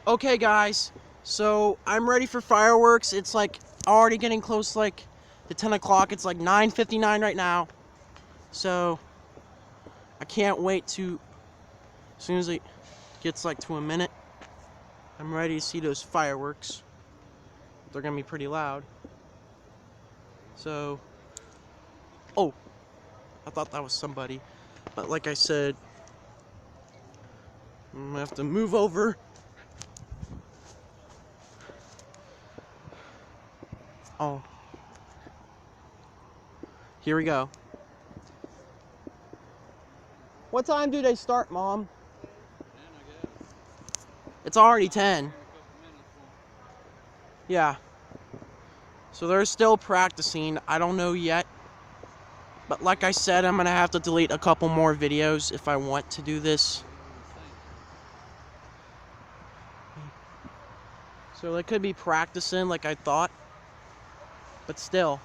Okay, guys, so I'm ready for fireworks. It's like already getting close to like the 10 o'clock. It's like 9:59 right now. So I can't wait to, as soon as it gets like to a minute, I'm ready to see those fireworks. They're gonna be pretty loud. So, oh, I thought that was somebody. But like I said, I'm gonna have to move over. Oh, here we go. What time do they start, Mom? 10, I guess. It's already 10. Here in a couple minutes. Yeah. So they're still practicing. I don't know yet. But like I said, I'm going to have to delete a couple more videos if I want to do this. So they could be practicing like I thought. But still.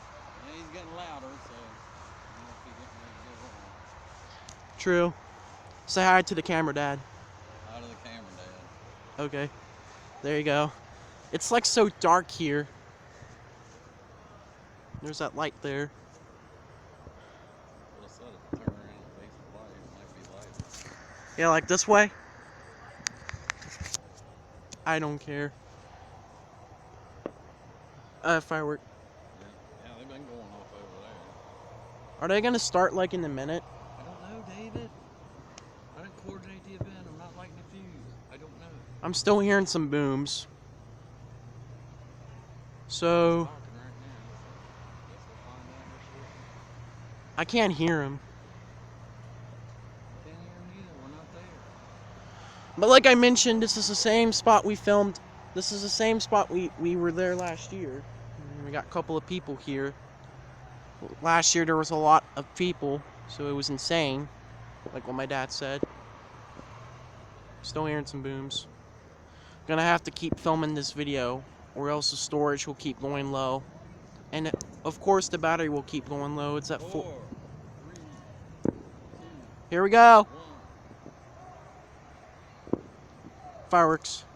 Yeah, he's getting louder, so I must be getting ready to go on. True. Say hi to the camera, Dad. Out of the camera, Dad. Okay. There you go. It's like so dark here. There's that light there. Well, I said it. Turn around and face the light. It might be lighter. Yeah, like this way. I don't care. Firework. Yeah, they've been going off over there. Are they gonna start like in a minute? I don't know, David. I didn't coordinate the event. I'm not lighting the fuse. I don't know. I'm still hearing some booms. So Talking right now, so guess we'll find out here shortly. I can't hear them. Can't hear them either. We're not there. But like I mentioned, this is the same spot we filmed. This is the same spot we were there last year. We got a couple of people here. Last year there was a lot of people, so it was insane. Like what my dad said. Still hearing some booms. Gonna have to keep filming this video, or else the storage will keep going low. And of course the battery will keep going low. It's at 4. 4, 3, 2, Here we go. 1. Fireworks.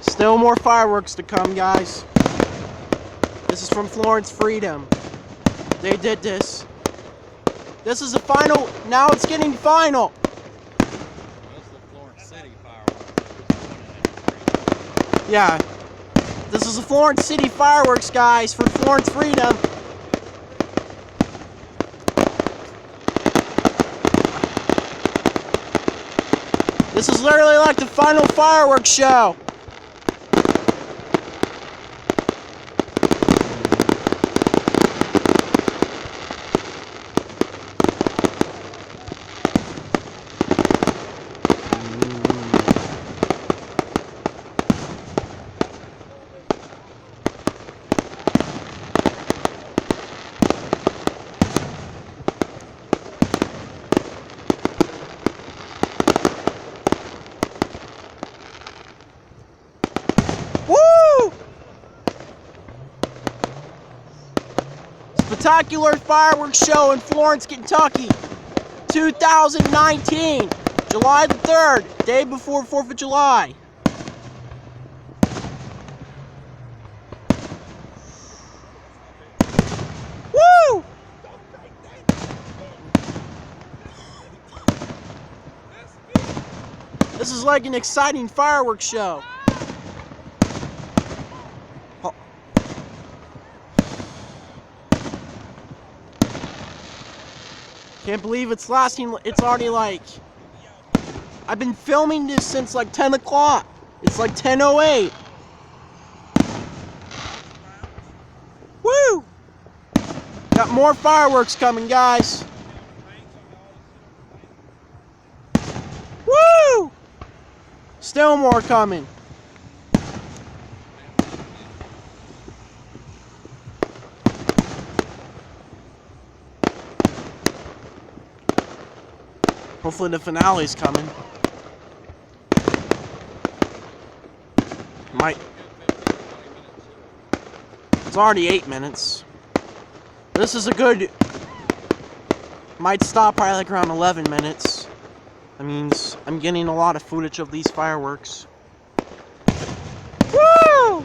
Still more fireworks to come, guys. This is from Florence Freedom. They did this. This is the final. Now it's getting final. That's the Florence City fireworks. Yeah. This is the Florence City fireworks, guys, for Florence Freedom. This is literally like the final fireworks show. Woo! Spectacular fireworks show in Florence, Kentucky, 2019, July the 3rd, day before 4th of July. Woo! This is like an exciting fireworks show. Can't believe it's lasting. It's already like, I've been filming this since like 10 o'clock. It's like 10:08. Woo! Got more fireworks coming, guys. Woo! Still more coming. Hopefully the finale's coming. It's already 8 minutes. This is a good... Might stop probably like around 11 minutes. That means I'm getting a lot of footage of these fireworks.